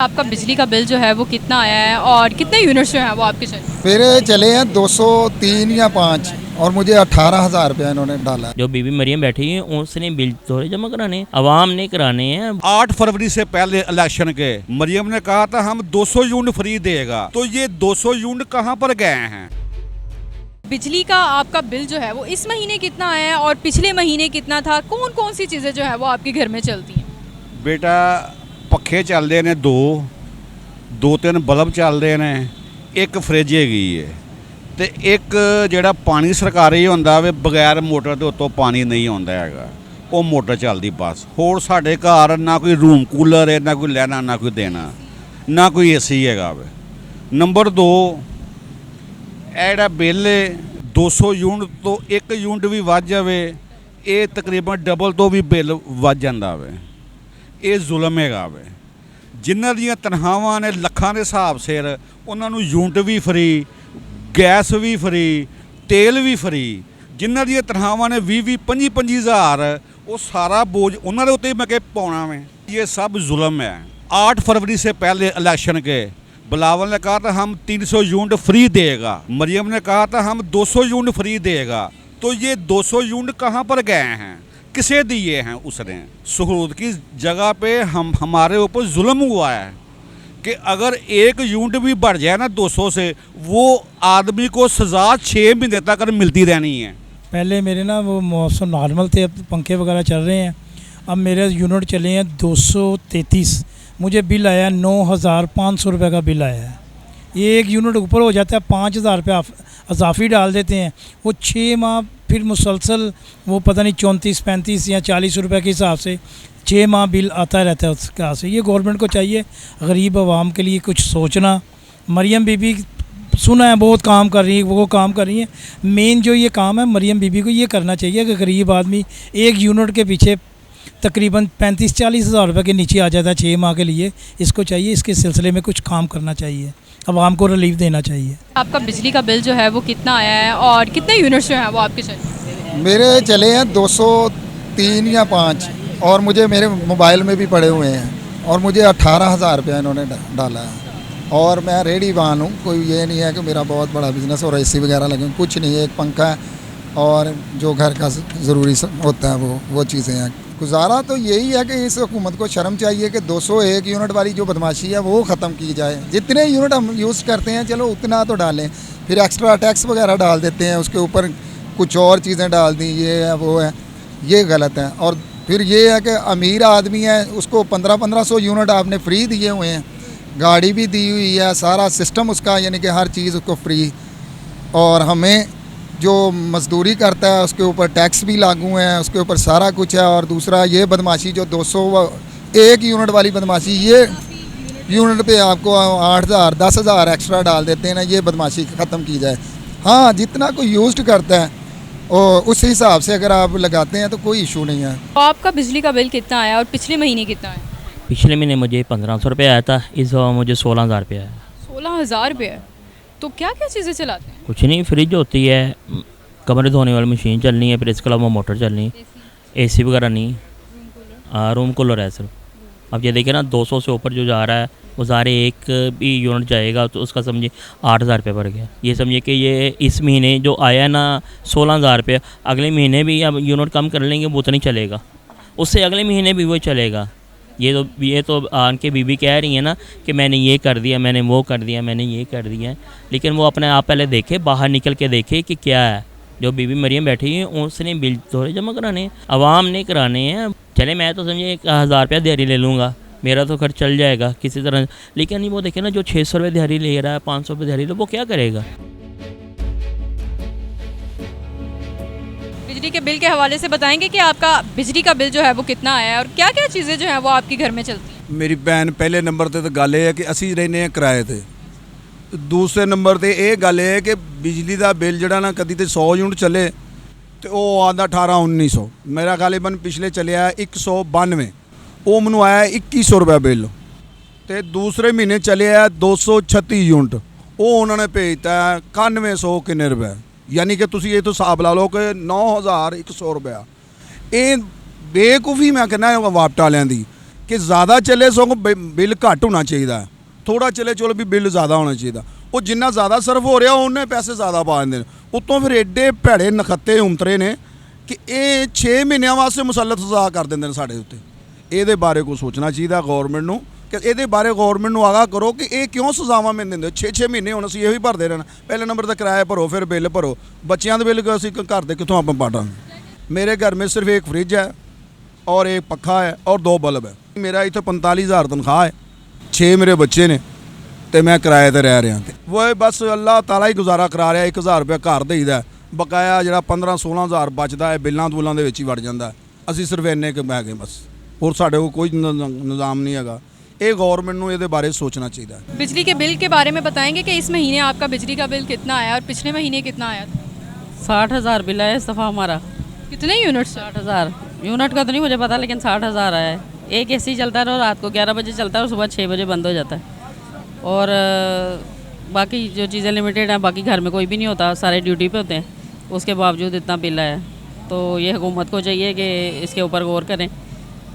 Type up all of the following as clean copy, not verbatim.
आपका बिजली का बिल जो है वो कितना आया है और कितने यूनिट्स जो हैं वो आपके चले? मेरे चले हैं 203 या 5 और मुझे 18,000 रुपया इन्होंने डाला। जो बीबी मरियम बैठी है उसने बिल थोड़े जमा कराने, अवाम ने कराने हैं। 8 फरवरी से पहले इलेक्शन के मरियम ने कहा था हम 200 यूनिट फ्री देगा, तो ये 200 यूनिट कहाँ पर गए हैं? बिजली का आपका बिल जो है वो इस महीने कितना आया है और पिछले महीने कितना था? कौन कौन सी चीज़ें जो है वो आपके घर में चलती हैं? बेटा पखे चलते ने दो तीन बल्ब चलते हैं, एक फ्रिज हैगी है तो एक ਜਿਹੜਾ पानी सरकारी ਹੁੰਦਾ ਵੇ बगैर मोटर ਦੇ ਉੱਤੋਂ ਪਾਣੀ नहीं ਆਉਂਦਾ ਹੈਗਾ, ਉਹ ਮੋਟਰ ਚੱਲਦੀ ਬਸ। ਹੋਰ ਸਾਡੇ ਘਰ ਨਾ ਕੋਈ रूम कूलर है, ना कोई ਲੈਣਾ ना कोई देना, ना कोई एसी हैगा ਵੇ। नंबर 2 ਇਹ ਜਿਹੜਾ ਬਿੱਲ 200 यूनिट ਤੋਂ 1 यूनिट ਵੀ ਵੱਧ ਜਾਵੇ ਇਹ ਤਕਰੀਬਨ ਡਬਲ ਤੋਂ ਵੀ ਬਿੱਲ ਵੱਧ ਜਾਂਦਾ ਵੇ। ਇਹ ਜ਼ੁਲਮ ਹੈਗਾ ਵੇ। ਜਿਨ੍ਹਾਂ ਦੀਆਂ ਤਨਖਾਹਾਂ ਨੇ ਲੱਖਾਂ ਦੇ ਹਿਸਾਬ ਸਿਰ ਉਹਨਾਂ ਨੂੰ ਯੂਨਿਟ ਵੀ ਫਰੀ, ਗੈਸ ਵੀ ਫਰੀ, ਤੇਲ ਵੀ ਫਰੀ। ਜਿਨ੍ਹਾਂ ਦੀਆਂ ਤਨਖਾਹਾਂ ਨੇ 20 25 ਹਜ਼ਾਰ, ਉਹ ਸਾਰਾ बोझ ਉਹਨਾਂ ਦੇ ਉੱਤੇ ਮੈਂ ਕਿ ਪਾਉਣਾ ਵੇ। ये सब जुल्म है। 8 फरवरी से पहले इलेक्शन के बिलावल ने कहा था हम 300 यूनिट फ्री देगा, मरियम ने कहा था हम 200 यूनिट फ्री देगा, तो ये 200 यूनिट कहाँ पर गए हैं, किसे दिए हैं उसने? सहूलत की जगह पे हमारे ऊपर जुल्म हुआ है कि अगर एक यूनिट भी बढ़ जाए ना 200 से, वो आदमी को सज़ा 6 महीने तक मिलती रहनी है। पहले मेरे ना वो मौसम नॉर्मल थे, अब पंखे वगैरह चल रहे हैं। अब मेरे यूनिट चले हैं 233, मुझे बिल आया 9,500 रुपये का बिल आया है। एक यूनिट ऊपर हो जाता है 5,000 रुपये अजाफी डाल देते हैं। वो 6 माह फिर मुसलसल वो पता नहीं 34 35 या 40 रुपये के हिसाब से 6 माह बिल आता रहता है उसके हाथ से। ये गवर्नमेंट को चाहिए गरीब आवाम के लिए कुछ सोचना। मरियम बीबी सुना है बहुत काम कर रही है, वो काम कर रही है। मेन जो ये काम है मरियम बीबी को ये करना चाहिए कि गरीब आदमी एक यूनिट के पीछे तकरीबन 35-40 हज़ार रुपये के नीचे आ जाता है 6 माह के लिए। इसको चाहिए इसके सिलसिले में कुछ काम करना चाहिए, आवाम को रिलीफ देना चाहिए। आपका बिजली का बिल जो है वो कितना आया है और कितने यूनिट्स जो हैं वो आपके चले? मेरे चले हैं 203 या 5 और मुझे मेरे मोबाइल में भी पड़े हुए हैं और मुझे 18,000 रुपया इन्होंने डाला है। और मैं रेडी वाहन हूँ, कोई ये नहीं है कि मेरा बहुत बड़ा बिज़नेस और एसी वगैरह लगे, कुछ नहीं है। एक पंखा है और जो घर का ज़रूरी होता है वो चीज़ें हैं। गुजारा तो यही है कि इस हुकूमत को शर्म चाहिए कि 201 यूनिट वाली जो बदमाशी है वो ख़त्म की जाए। जितने यूनिट हम यूज़ करते हैं चलो उतना तो डालें, फिर एक्स्ट्रा टैक्स वगैरह डाल देते हैं, उसके ऊपर कुछ और चीज़ें डाल दी, ये है वो है, ये गलत है। और फिर ये है कि अमीर आदमी है उसको 1500 यूनिट आपने फ्री दिए हुए हैं, गाड़ी भी दी हुई है, सारा सिस्टम उसका यानी कि हर चीज़ उसको फ्री। और हमें जो मजदूरी करता है उसके ऊपर टैक्स भी लागू है, उसके ऊपर सारा कुछ है। और दूसरा ये बदमाशी जो 201 यूनिट वाली बदमाशी, ये यूनिट पे आपको 8,000 10,000 एक्स्ट्रा डाल देते हैं ना, ये बदमाशी ख़त्म की जाए। हाँ, जितना कोई यूज़ करता है और उस हिसाब से अगर आप लगाते हैं तो कोई इशू नहीं है। तो आपका बिजली का बिल कितना आया और पिछले महीने कितना आया? पिछले महीने मुझे 1,500 रुपये आया था, इस बार मुझे 16,000 रुपये आया। 16,000 रुपये? तो क्या क्या चीज़ें चलाते हैं? कुछ नहीं, फ्रिज होती है, कमरे धोने वाली मशीन चलनी है, फिर इसके अलावा मोटर चलनी है, एसी वगैरह नहीं, रूम कूलर है सिर्फ। अब ये देखिए ना 200 से ऊपर जो जा रहा है वो सारे एक भी यूनिट जाएगा तो उसका समझिए 8,000 रुपये बढ़ गया। ये समझिए कि ये इस महीने जो आया है ना 16,000 रुपये, अगले महीने भी अब यूनिट कम कर लेंगे वो तो नहीं चलेगा, उससे अगले महीने भी वो चलेगा। ये तो आके बीबी कह रही है ना कि मैंने ये कर दिया, मैंने वो कर दिया, मैंने ये कर दिया, लेकिन वो अपने आप पहले देखे, बाहर निकल के देखे कि क्या है। जो बीबी मरियम बैठी है उसने बिल थोड़े जमा कराने हैं, आवाम ने कराने हैं। चले मैं तो समझे 1,000 रुपया दिहाड़ी ले लूँगा, मेरा तो खर्च चल जाएगा किसी तरह, लेकिन वो देखे ना जो 600 रुपये दिहाड़ी ले रहा है, 500 रुपये दिहाड़ी ले, वो क्या करेगा? बिजली के बिल के हवाले से बताएंगे कि आपका बिजली का बिल जो है वो कितना आया है और क्या क्या चीज़ें जो हैं वो आपके घर में चलती हैं? मेरी भैन पहले नंबर ते तो गल है कि असी रहने हैं किराए ते। दूसरे नंबर ते ये गल है कि बिजली का बिल जड़ा ना कदी तो 100 यूनिट चले तो वो आता 1800-1900, मेरा गालिबन पिछले चलिया 192, वो मैनू आया 2100 रुपया बिल। तो दूसरे महीने चले आ 236 यूनिट, वो उन्होंने भेजता है 9100 किन्ने रुपये, यानी कि तुसी ये तो हिसाब ला लो कि 9,100 रुपया। ये बेवकूफ़ी मैं कहना वापटा वालियां दी ਕਿ ਜ਼ਿਆਦਾ ਚੱਲੇ ਸਗੋਂ ਬਿੱਲ ਘੱਟ ਹੋਣਾ ਚਾਹੀਦਾ, ਥੋੜਾ ਚੱਲੇ ਚਲੋ ਵੀ ਬਿੱਲ ਜ਼ਿਆਦਾ ਹੋਣਾ ਚਾਹੀਦਾ। ਉਹ ਜਿੰਨਾ ਜ਼ਿਆਦਾ ਸਰਫ ਹੋ ਰਿਹਾ ਉਹਨੇ ਪੈਸੇ ਜ਼ਿਆਦਾ ਪਾ ਦਿੰਦੇ ਨੇ। ਉੱਤੋਂ ਫਿਰ ਐਡੇ ਭੈੜੇ ਨਖੱਤੇ ਉਮਤਰੇ ਨੇ ਕਿ ਇਹ 6 ਮਹੀਨਿਆਂ ਵਾਸਤੇ ਮੁਸੱਲਤ ਸਜ਼ਾ ਕਰ ਦਿੰਦੇ ਨੇ ਸਾਡੇ ਉੱਤੇ। ਇਹਦੇ ਬਾਰੇ ਕੋਈ ਸੋਚਣਾ ਚਾਹੀਦਾ ਗੌਰਮੈਂਟ ਨੂੰ ਕਿ ਇਹਦੇ ਬਾਰੇ ਗੌਰਮੈਂਟ ਨੂੰ ਆਗਾਹ ਕਰੋ ਕਿ ਇਹ ਕਿਉਂ ਸਜ਼ਾਵਾਂ ਮੈਨੂੰ ਦਿੰਦੇ। 6-6 ਮਹੀਨੇ ਹੁਣ ਅਸੀਂ ਇਹੋ ਹੀ ਭਰਦੇ ਰਹਿਣਾ, ਪਹਿਲੇ ਨੰਬਰ ਤੇ ਕਿਰਾਇਆ ਭਰੋ ਫਿਰ ਬਿੱਲ ਭਰੋ, ਬੱਚਿਆਂ ਦੇ ਬਿੱਲ ਅਸੀਂ ਘਰ ਦੇ ਕਿੱਥੋਂ ਆਪਾਂ ਪਾਟਾਂਗੇ। मेरे घर में सिर्फ एक फ्रिज है और एक पखा है और 2 बल्ब है। मेरा इतना 45,000 तनख्वाह है, 6 मेरे बच्चे ने तो मैं किराए पर रह रहा। वो बस अल्लाह ताला ही गुजारा करा रहा। 1,000 रुपया घर देईदा, बकाया जो 15-16,000 बचता है बिलों बूलों के ही वड़ जाता। असी सिर्फ इन्ने क मै गए बस, और साढ़े को कोई निज़ाम नहीं है। ये गौरमेंट को ये बारे सोचना चाहिए। बिजली के बिल के बारे में बताएंगे कि इस महीने आपका बिजली का बिल कितना आया और पिछले महीने कितना आया था? 60,000 बिल है इस दफ़ा हमारा। कितने यूनिट? 60,000 यूनिट का तो नहीं मुझे पता, लेकिन 60,000 आया है। एक एसी चलता है और रात को 11 बजे चलता है और सुबह 6 बजे बंद हो जाता है। और बाकी जो चीज़ें लिमिटेड हैं, बाकी घर में कोई भी नहीं होता, सारे ड्यूटी पे होते हैं, उसके बावजूद इतना बिल आया। तो ये हुकूमत को चाहिए कि इसके ऊपर गौर करें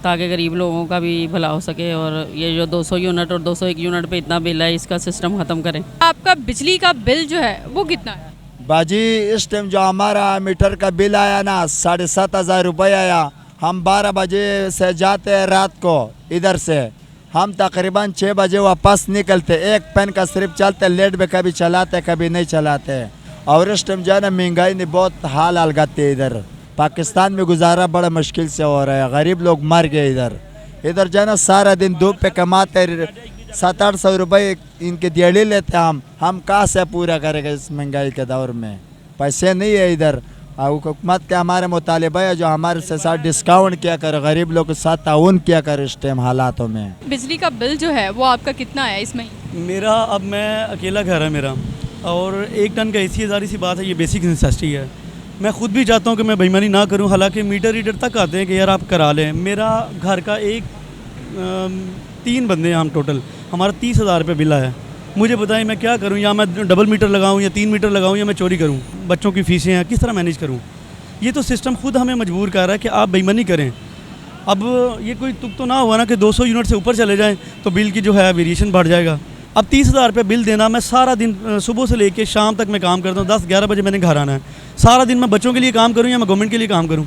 ताकि गरीब लोगों का भी भला हो सके। और ये जो 200 यूनिट और 201 यूनिट पे इतना बिल है, इसका सिस्टम ख़त्म करें। आपका बिजली का बिल जो है वो कितना है? बाजी इस टाइम जो हमारा मीटर का बिल आया ना 7,500 रुपये आया। हम 12 बजे से जाते हैं रात को इधर से, हम तकरीबन 6 बजे वापस निकलते। एक पेन का सिर्फ चलते, लेट में कभी चलाते कभी नहीं चलाते। और इस टाइम जो है ना महंगाई ने बहुत हाल करते है। इधर पाकिस्तान में गुजारा बड़ा मुश्किल से हो रहा है, गरीब लोग मर गए। इधर जो है ना सारा दिन धूप पे कमाते, 700-800 रुपये इनके दिहाड़ी लेते हम कहाँ से पूरा करेंगे इस महंगाई के दौर में? पैसे नहीं है इधर। हुकूमत के हमारे मुतालिबा है जो हमारे से साथ डिस्काउंट किया करे, गरीब लोग के साथ ताउन किया करे इस टाइम हालातों में। बिजली का बिल जो है वो आपका कितना है इस महीने? मेरा अब मैं अकेला घर है मेरा, और 1 टन का एसी ज़ाहिर सी बात है ये बेसिक नेसेसिटी है। मैं ख़ुद भी चाहता हूँ कि मैं बेईमानी ना करूँ, हालांकि मीटर रीडर तक आते हैं कि यार आप करा लें। मेरा घर का 3 बंदे हैं हम टोटल, हमारा 30,000 रुपये बिल आया। मुझे बताएं मैं क्या करूं, या मैं डबल मीटर लगाऊं या 3 मीटर लगाऊं या मैं चोरी करूं? बच्चों की फ़ीसें हैं, किस तरह मैनेज करूं? ये तो सिस्टम खुद हमें मजबूर कर रहा है कि आप बेईमानी करें। अब ये कोई तुक तो ना हुआ ना कि 200 यूनिट से ऊपर चले जाएं तो बिल की जो है वेरिएशन बढ़ जाएगा। अब 30,000 रुपये बिल देना, मैं सारा दिन सुबह से लेकर शाम तक मैं काम करता हूँ, 10-11 बजे मैंने घर आना है। सारा दिन मैं बच्चों के लिए काम करूँ या मैं गवर्नमेंट के लिए काम करूँ?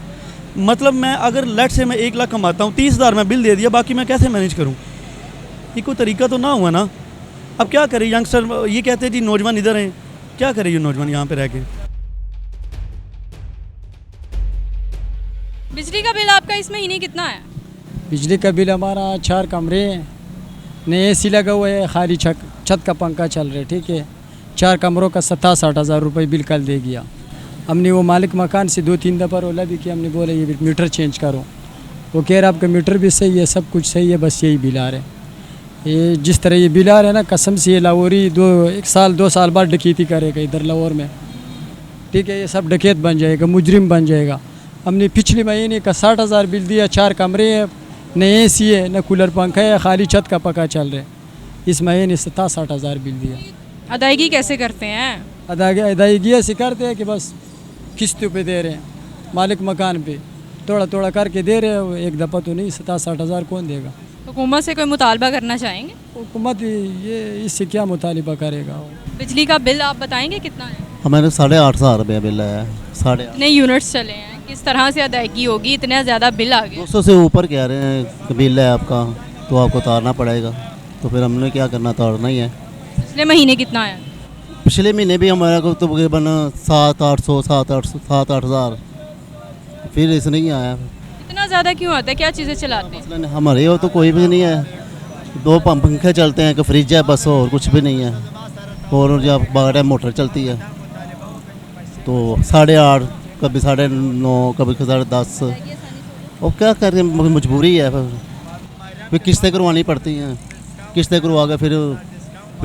मतलब मैं अगर लेट से मैं 1 लाख कमाता हूँ, 30,000 मैं बिल दे दिया, बाकी मैं कैसे मैनेज करूँ? ये कोई तरीका तो ना हुआ ना। अब क्या करें यंगस्टर, ये कहते हैं जी नौजवान इधर हैं, क्या करें ये नौजवान यहाँ पे रह के? बिजली का बिल आपका इस महीने कितना है? बिजली का बिल हमारा 4 कमरे हैं, नए एसी लगा हुआ है, खाली छत का पंखा चल रहा है, ठीक है। 4 कमरों का 67,000 रुपये बिल कल दे गया। हमने वो मालिक मकान से 2-3 दफ़ा रोला भी किया, हमने बोला ये मीटर चेंज करो। वो कह रहा आपका मीटर भी सही है, सब कुछ सही है, बस यही बिल आ रहे हैं। ये जिस तरह ये बिल आ रहा है ना, कसम से ये लाहौरी 1 साल बाद डकैती करेगा इधर लाहौर में, ठीक है। ये सब डकैत बन जाएगा, मुजरिम बन जाएगा। हमने पिछले महीने का 60,000 बिल दिया, 4 कमरे हैं, न एसी है न कूलर पंखा है, खाली छत का पका चल रहा है। इस महीने 67,000 बिल दिया। अदायगी कैसे करते हैं? अदायगी ऐसे करते हैं कि बस किस्तों पे दे रहे हैं, मालिक मकान पे थोड़ा थोड़ा करके दे रहे हैं। एक दफ़ा तो नहीं, 67,000 कौन देगा? हुकूमत से कोई मुतालबा करना चाहेंगे? हुकूमत ये इससे क्या मुतालबा करेगा? बिजली का बिल आप बताएंगे कितना है? हमारे 8,500 रुपये बिल है। 8,500 कितने यूनिट्स चले हैं, किस तरह से अदायगी होगी? इतना ज़्यादा बिल आ गया। 200 से ऊपर कह रहे हैं बिल है आपका, तो आपको उतारना पड़ेगा। तो फिर हमने क्या करना, उतारना ही है। पिछले महीने कितना आया? पिछले महीने भी हमारा को तो तकरीबन 7-8,000, फिर इस नहीं आया। इतना ज़्यादा क्यों आता है? क्या चीज़ें चलाते हैं? मसलन हमारे वो तो कोई भी नहीं है, 2 पंखे चलते हैं, कि फ्रिज है बस, और कुछ भी नहीं है। और जब बाहर मोटर चलती है तो 8.5, कभी 9.5, कभी 10.5। और क्या करें, मजबूरी है। फिर किस्तें करवानी पड़ती हैं, किस्तें करवा के फिर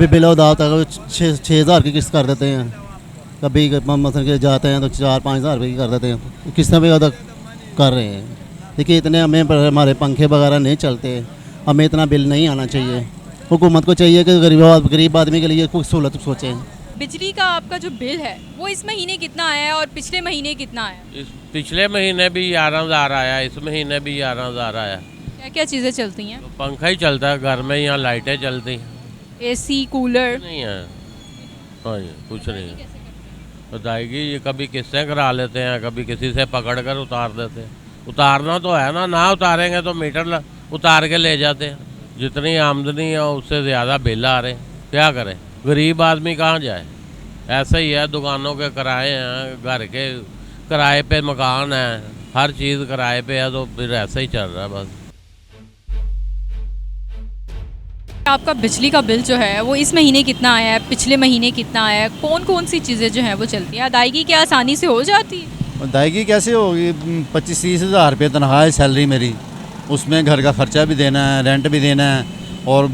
बिल अदा तक 6,000 की किस्त कर देते हैं। कभी मतलब के जाते हैं तो 4-5 हज़ार रुपये की कर देते हैं, किस्तें भी अदा कर रहे हैं। देखिए इतने हमें पर हमारे पंखे वगैरह नहीं चलते, हमें इतना बिल नहीं आना चाहिए। हुकूमत को चाहिए कि गरीब आदमी के लिए कोई सहूलत सोचें। बिजली का आपका जो बिल है वो इस महीने कितना आया है और पिछले महीने कितना आया? पिछले महीने भी 11,000 आया, इस महीने भी 11,000 आया। क्या क्या चीज़ें चलती हैं? पंखा ही चलता है घर में, यहाँ लाइटें चलती हैं। AC, cooler? नहीं है, हाँ जी, कुछ नहीं है। बताएगी ये कभी किस्तें करा लेते हैं, कभी किसी से पकड़ कर उतार देते हैं। उतारना तो है ना उतारेंगे तो मीटर उतार के ले जाते हैं। जितनी आमदनी है उससे ज़्यादा बिल आ रहे हैं, क्या करें? गरीब आदमी कहाँ जाए? ऐसा ही है, दुकानों के किराए हैं, घर के किराए पे मकान है, हर चीज़ किराए पे है, तो फिर ऐसा ही चल रहा है बस। आपका बिजली का बिल जो है वो इस महीने कितना आया है, पिछले महीने कितना आया है, कौन कौन सी चीज़ें जो हैं वो चलती हैं? अदायगी क्या आसानी से हो जाती है? अदायगी कैसे होगी? 25-30 हज़ार रुपये तनख्वाह है सैलरी मेरी, उसमें घर का ख़र्चा भी देना है, रेंट भी देना है और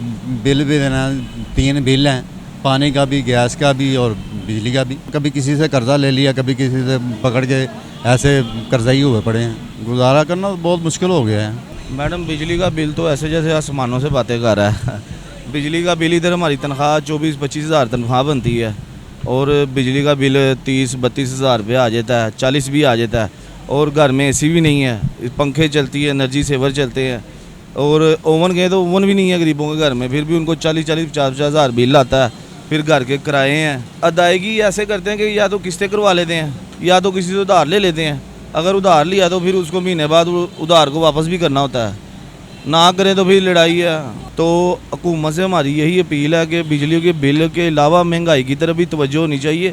बिल भी देना है। 3 बिल हैं, पानी का भी, गैस का भी और बिजली का भी। कभी किसी से कर्ज़ा ले लिया, कभी किसी से पकड़ के ऐसे कर्ज़ाई हुए पड़े हैं। गुजारा करना बहुत मुश्किल हो गया है। मैडम बिजली का बिल तो ऐसे जैसे आसमानों से बातें कर रहा है। बिजली का बिल इधर हमारी तनख्वाह 24-25 हज़ार तनख्वाह बनती है और बिजली का बिल 30-32 हज़ार रुपये आ जाता है, 40 भी आ जाता है। और घर में एसी भी नहीं है, पंखे चलती है, एनर्जी सेवर चलते हैं और ओवन गए तो ओवन भी नहीं है गरीबों के घर में, फिर भी उनको 40-50 हज़ार बिल आता है। फिर घर के किराए हैं। अदायगी ऐसे करते हैं कि या तो किस्तें करवा लेते हैं या तो किसी से उधार ले लेते हैं। अगर उधार लिया तो फिर उसको महीने बाद उधार को वापस भी करना होता है, ना करें तो फिर लड़ाई है। तो हुकूमत से हमारी यही अपील है कि बिजली के बिल के अलावा महंगाई की तरफ भी तवज्जो होनी चाहिए।